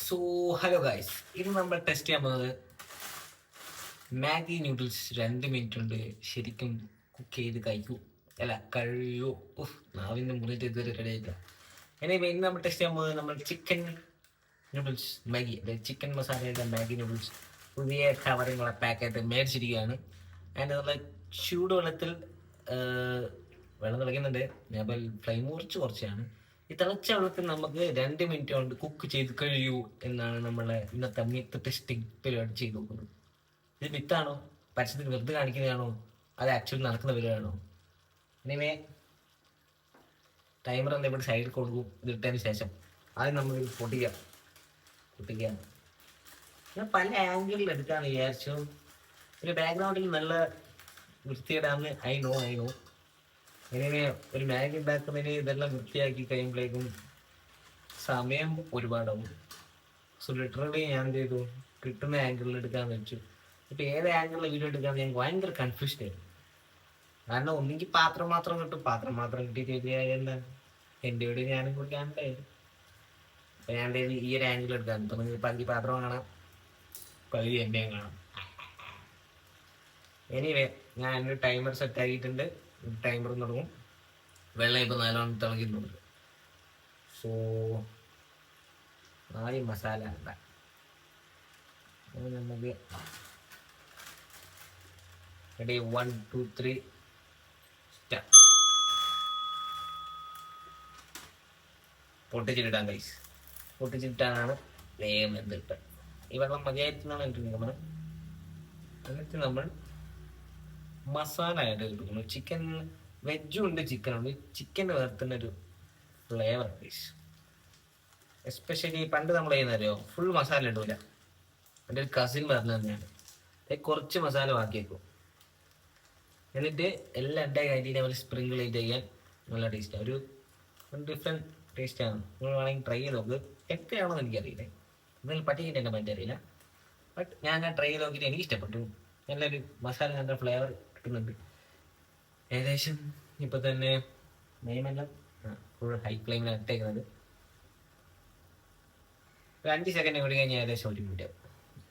So hello guys, ഇന്ന് നമ്മൾ test ചെയ്യാൻ പോകുന്നത് മാഗി നൂഡിൽസ്. 2 മിനിറ്റ് കൊണ്ട് ശരിക്കും കുക്ക് ചെയ്ത് കഴിക്കൂ, അല്ല കഴിയോ. നാവിൻ്റെ മുറിയിട്ട് ഇതുവരെ റെഡി ആയില്ല. ഇനി നമ്മൾ ടെസ്റ്റ് ചെയ്യാൻ പോകുന്നത് നമ്മൾ ചിക്കൻ നൂഡിൽസ് മാഗി, അതായത് ചിക്കൻ മസാലയുടെ മാഗി നൂഡിൽസ് പുതിയ കവറിങ്ങളെ പാക്കറ്റ് മേടിച്ചിരിക്കുകയാണ്. അതിൻ്റെ നല്ല ചൂടുവെള്ളത്തിൽ വെള്ളം തിളയ്ക്കുന്നുണ്ട്. ഞാൻ ഫ്ലെയിം കുറച്ചാണ്. ഈ തിളച്ച വെള്ളത്തിൽ നമുക്ക് 2 മിനിറ്റ് കൊണ്ട് കുക്ക് ചെയ്ത് കഴിയൂ എന്നാണ് നമ്മളെ ഇന്നത്തെ മിത്ത് ടെസ്റ്റിംഗ് പരിപാടി ചെയ്ത് നോക്കുന്നത്. ഇത് മിത്താണോ, പരസ്യത്തിൽ വെറുതെ കാണിക്കുന്നതാണോ, അത് ആക്ച്വലി നടക്കുന്ന പരിപാടിയാണോ? ഇനിമേ ടൈമർ ഇവിടെ സൈഡിൽ കൊടുക്കും. ഇത് ഇട്ടതിന് ശേഷം ആദ്യം നമ്മൾ പൊട്ടിക്കാം. ഞാൻ പല ആംഗിളിൽ എടുക്കാന്ന് വിചാരിച്ചു. ഒരു ബാക്ക്ഗ്രൗണ്ടിൽ നല്ല വൃത്തിയിടാന്ന് ഐ നോ. ഇങ്ങനെ ഒരു മാഗി ഉണ്ടാക്കുന്നതിന് ഇതെല്ലാം വൃത്തിയാക്കി കഴിയുമ്പോഴേക്കും സമയം ഒരുപാടാവും. സോ ലിറ്ററലി ഞാൻ എന്ത് ചെയ്തു, കിട്ടുന്ന ആംഗിളിൽ എടുക്കാന്ന് വെച്ചു. ഇപ്പം ഏത് ആംഗിളിൽ വീഡിയോ എടുക്കാന്ന് ഞാൻ ഭയങ്കര കൺഫ്യൂഷൻ ആയിരുന്നു. കാരണം ഒന്നെങ്കിൽ പാത്രം മാത്രം കിട്ടിയിട്ട് എന്താ എൻ്റെ വീട് ഞാനും കൂടി കാണണ്ടേ. അപ്പം ഞാൻ ഈ ഒരു ആംഗിൾ എടുക്കാം. ഇപ്പം നിങ്ങൾക്ക് പകുതി പാത്രം കാണാം, പകുതി എൻ്റെയും കാണാം. എനിവേ ഞാൻ ടൈമർ സെറ്റ് ആക്കിയിട്ടുണ്ട്. ടൈമർ തുടങ്ങും. വെള്ളം ഇപ്പം നല്ലോണം തിളക്കുന്നുണ്ട്. സോ ആദ്യം മസാല ഉണ്ടാക്കാം. നമുക്ക് റെഡി, 1 2 3 സ്റ്റാർട്ട്. പൊട്ടിച്ചിട്ടാണ് ഗൈസ്, പൊട്ടിച്ചിട്ടാണ് വേഗം എന്തിട്ട്. ഈ വെള്ളം മതിയായിട്ടാണ് എൻ്റെ നിഗമനം. എന്നിട്ട് നമ്മൾ മസാല ആയിട്ട് എടുക്കുന്നു. ചിക്കൻ വെജും ഉണ്ട്, ചിക്കനുണ്ട്. ചിക്കൻ വേർത്തുന്ന ഒരു ഫ്ലേവർ ഗൈസ്. എസ്പെഷ്യലി പണ്ട് നമ്മൾ ചെയ്യുന്നറിയോ, ഫുൾ മസാല ഇടൂല. എൻ്റെ ഒരു കസിൻ പറഞ്ഞു തന്നെയാണ്, കുറച്ച് മസാല ബാക്കിയേക്കും. എന്നിട്ട് എല്ലാം എൻ്റെ കഴിഞ്ഞ് നമ്മൾ സ്പ്രിങ്കിൾ ചെയ്യാൻ നല്ല ടേസ്റ്റാണ്. ഒരു ഡിഫറെൻറ്റ് ടേസ്റ്റാണ്. നിങ്ങൾ വേണമെങ്കിൽ ട്രൈ ചെയ്ത് നോക്ക്. എത്രയാണെന്ന് എനിക്കറിയില്ല, എന്തെങ്കിലും പറ്റിയിട്ട് എൻ്റെ മറ്റേ അറിയില്ല. ബട്ട് ഞാൻ ട്രൈ ചെയ്ത് നോക്കിയിട്ട് എനിക്ക് ഇഷ്ടപ്പെട്ടു. നല്ലൊരു മസാല, നല്ല ഫ്ലേവർ കിട്ടുന്നുണ്ട്. ഏകദേശം ഇപ്പം തന്നെ നെയ്മെല്ലാം ഫുൾ ഹൈ ഫ്ലെയിമിലാണ് ഇട്ടേക്കുന്നത്. ഒരു 5 സെക്കൻഡ് കൂടി കഴിഞ്ഞാൽ ഏകദേശം 1 മിനിറ്റ് ആവും.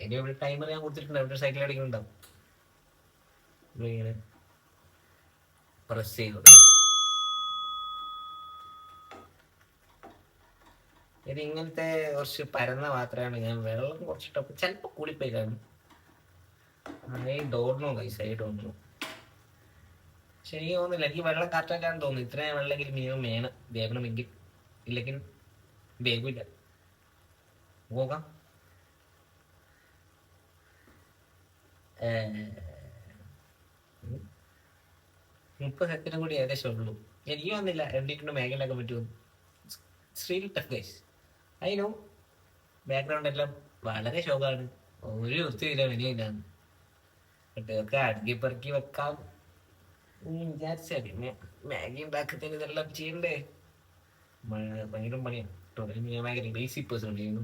എൻ്റെ ഇവിടെ ടൈമർ ഞാൻ കൊടുത്തിട്ടുണ്ട്. അവിടെ സൈക്കിൾ അടിക്കുന്നുണ്ടാവും. ഇങ്ങനെ പ്രസ് ചെയ്ത് കൊടുക്കാം. ഇത് ഇങ്ങനത്തെ കുറച്ച് പരന്ന പാത്രമാണ്. ഞാൻ വെള്ളം കുറച്ചിട്ടപ്പോൾ ചിലപ്പോൾ കൂടിപ്പോയി കാണും. ഐ ഡോണ്ട് നോ ഗൈസ്, ശരിക്കും തോന്നുന്നില്ല. എനിക്ക് വെള്ളം കറക്റ്റായിട്ടാണ് തോന്നുന്നു. ഇത്രയും വെള്ളമെങ്കിലും മിനിമം വേണമെങ്കിൽ, ഇല്ലെങ്കിൽ വേവില്ല. പോകാം. 30 സെക്കൻഡും കൂടി ഏകദേശം ഉള്ളൂ. എനിക്ക് വന്നില്ല 2 മാഗി ഉണ്ടാക്കാൻ പറ്റുമോ. Really tough guys. I know background എല്ലാം വളരെ ശോകമാണ്. ഒരു വൃത്തിയില്ല, വിനയില്ലാന്ന്. കുട്ടികൾക്ക് അടുക്കി പെറുക്കി വെക്കാം വിചാരിച്ച. പിന്നെ മാഗി ഉണ്ടാക്കുന്നതിന് ഇതെല്ലാം ചെയ്യണ്ടേ, ഭയങ്കര പണിയാണ്. ഞാൻ ഭയങ്കര ബേസി പേഴ്സൺ ചെയ്യുന്നു.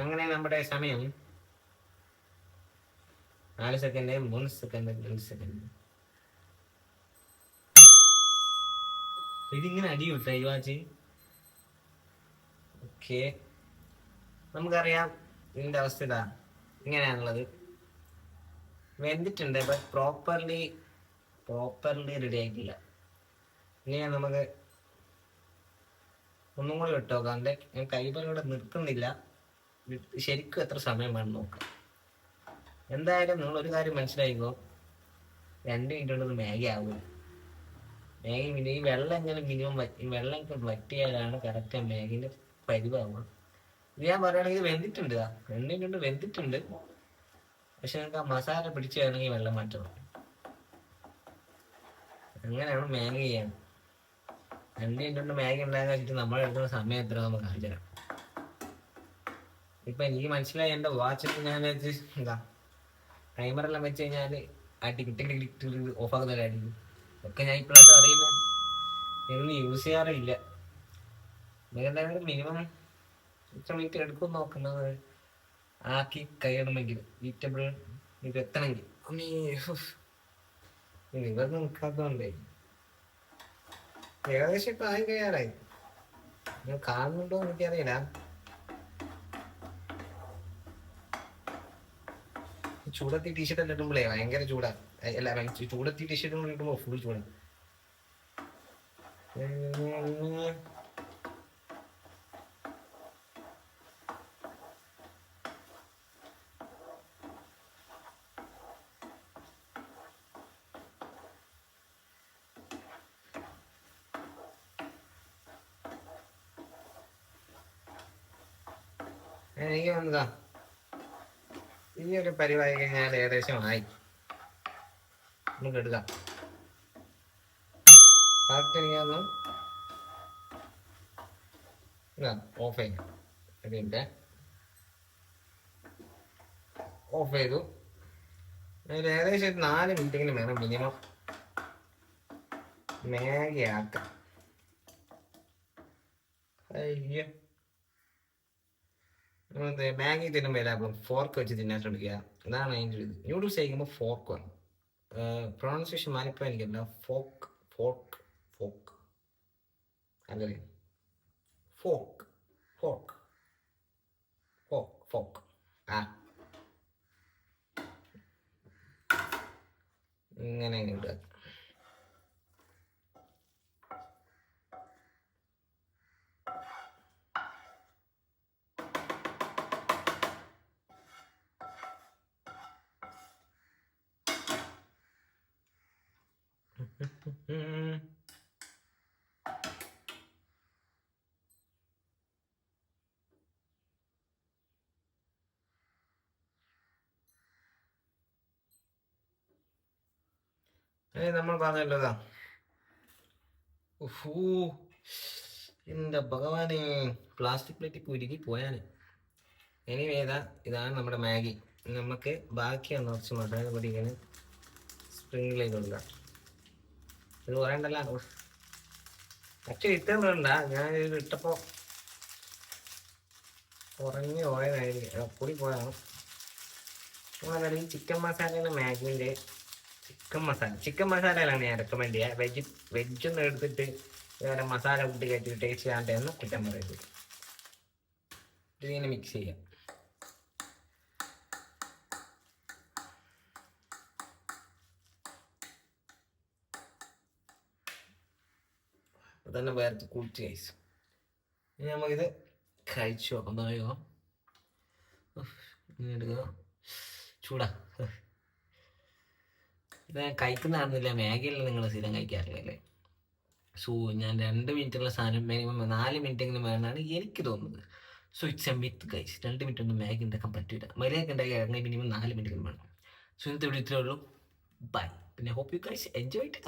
അങ്ങനെ നമ്മുടെ സമയം 4 സെക്കൻഡ്, 3 സെക്കൻഡ്, 2 സെക്കൻഡ്. ഇതിങ്ങനെ അടി വിട്ട ഈ വാച്ച്. ഓക്കെ, നമുക്കറിയാം ഇതിൻ്റെ അവസ്ഥ ഇതാ, ഇങ്ങനെയാണുള്ളത്. വെന്തിട്ടുണ്ട്, ബട്ട് പ്രോപ്പർലി റെഡി ആയിട്ടില്ല. ഇനി നമുക്ക് ഒന്നും കൂടി വിട്ട് നോക്കാം. ഞാൻ കൈബറിലൂടെ നിർത്തുന്നില്ല. ശരിക്കും എത്ര സമയം വേണം നോക്കാം. എന്തായാലും നിങ്ങളൊരു കാര്യം മനസ്സിലായിക്കോ, 2 മിനിറ്റ് കൊണ്ടൊന്ന് മാഗി ആകും. മാഗി പിന്നെ ഈ വെള്ളം എങ്ങനെ മിനിമം വെള്ളം വറ്റിയാലാണ് കറക്റ്റ് മാഗിൻ്റെ പരിവാകുക. ഇത് ഞാൻ പറയുകയാണെങ്കിൽ വെന്തിട്ടുണ്ട്, 2 മിനിറ്റ് കൊണ്ട് വെന്തിട്ടുണ്ട്. പക്ഷെ നിങ്ങൾക്ക് ആ മസാല പിടിച്ചു വേണമെങ്കിൽ വെള്ളം മാറ്റണം. അങ്ങനെയാണ് മാഗി ചെയ്യാൻ. 2 മിനിറ്റ് കൊണ്ട് മാഗി ഉണ്ടാകാൻ വെച്ചിട്ട് നമ്മൾ എടുക്കുന്ന സമയം എത്ര നമുക്ക് കാണിച്ചു തരാം. ഇപ്പം എനിക്ക് മനസ്സിലായി. എൻ്റെ വാച്ചിൽ ഞാൻ എന്താ ടൈമറെല്ലാം വെച്ച് കഴിഞ്ഞാൽ ടിക്ക് ഓഫാക്കുന്ന അടിക്കും ഒക്കെ ഞാൻ ഇപ്പോഴായിട്ട് അറിയുന്നത്. ഇതൊന്നും യൂസ് ചെയ്യാറില്ല. എന്തായാലും മിനിമം എത്ര മിനിറ്റ് എടുക്കും നോക്കുന്നത് ആക്കി കഴിയണമെങ്കിൽ, ഈറ്റബിൾ ഇത് എത്തണമെങ്കിൽ. ഇവർക്ക് നിൽക്കാത്തതുകൊണ്ടേ ഏകദേശം ഇപ്പം ആയി കഴിയാറായി. നിങ്ങൾ കാണുന്നുണ്ടോ എനിക്കറിയില്ല. ചൂടത്തി ടീഷർട്ട് എല്ലാം ഇടുമ്പോഴേ ഭയങ്കര ചൂടാ. അല്ല ചൂടത്തി ടീഷർട്ട് ഇടുമ്പോ ഫുൾ ചൂടാ. എനിക്ക് വന്നതാ ഈ ഒരു പരിപാടി കഴിഞ്ഞാൽ ഏകദേശം ആയി. നമുക്ക് എടുക്കാം. കറക്റ്റ് എനിക്കൊന്ന് ഓഫ് ചെയ്യാം. അതിൻ്റെ ഓഫ് ചെയ്തു. ഏകദേശം ഒരു 4 മിനിറ്റെങ്കിലും വേണം മിനിമം മാഗി ആക്കാം. അയ്യോ, മാഗി തിന്നുമ്പോൾ എല്ലാവർക്കും ഫോർക്ക് വെച്ച് തിന്നാൻ ശ്രമിക്കുക. അതാണ് അതിൻ്റെ ഇത്. ന്യൂഡിൽസ് കഴിക്കുമ്പോൾ ഫോർക്ക് വേണം. പ്രൊണൗൺസിയേഷൻ മാറിപ്പോൾ എനിക്കല്ല. ഫോക്ക് ഫോർക്ക് ഫോക്ക് അങ്ങനെ ഫോക്ക് ഫോക്ക് ഫോക്ക് ഫോക്ക് ആ ഇങ്ങനെ ഇടുക. നമ്മൾ പറഞ്ഞല്ലോതാ. എൻ്റെ ഭഗവാനെ, പ്ലാസ്റ്റിക് പ്ലേറ്റ് കുരുകി പോയാന്. ഇനി ഇതാണ് നമ്മുടെ മാഗി. നമുക്ക് ബാക്കിയാണ് കുറച്ച് മസാല പൊടിക്കാൻ സ്പ്രിംഗിൾ ചെയ്ത് കൊടുക്കാം. ഇത് പറയണ്ടല്ലോ. ആക്ച്വലി ഇത്രയും വേണ്ട, ഞാൻ ഇത് ഇട്ടപ്പോൾ കുറഞ്ഞ് പോയതായിരിക്കും, കൂടി പോയതാണ്. ഈ ചിക്കൻ മസാലയാണ് മാഗിൻ്റെ. ചിക്കൻ മസാലയിലാണ് ഞാൻ റെക്കമെൻഡ് ചെയ്യുക. വെജൊന്നും എടുത്തിട്ട് വേറെ മസാല കൂട്ടി കയറ്റി ടേസ്റ്റ് ചെയ്യാണ്ടെന്ന് കുറ്റം പറയരുത്. ഇതിങ്ങനെ മിക്സ് ചെയ്യാം. അതന്നെ വേറെ കുളിച്ച് കഴിച്ചു. ഇനി നമുക്കിത് കഴിച്ചു നോക്കാം. എടുക്കുക. ചൂടാ. ഇത് കഴിക്കുന്നതാണെന്നില്ല, മാഗിയിൽ നിങ്ങൾ സ്ഥിരം കഴിക്കാറില്ലല്ലേ. സോ ഞാൻ 2 മിനിറ്റുള്ള സാധനം മിനിമം 4 മിനിറ്റെങ്കിലും വേണമെന്നാണ് എനിക്ക് തോന്നുന്നത്. So it's A myth guys. 2 minute ഒന്നും മാഗി ഉണ്ടാക്കാൻ പറ്റില്ല. മര്യാദയ്ക്ക് ഉണ്ടാക്കി ഇറങ്ങി മിനിമം 4 മിനിറ്റെങ്കിലും വേണം. സോ ഇന്നത്തെ വീഡിയോ ഇത്രയേ ഉള്ളൂ. ബൈ. പിന്നെ hope you guys enjoy it.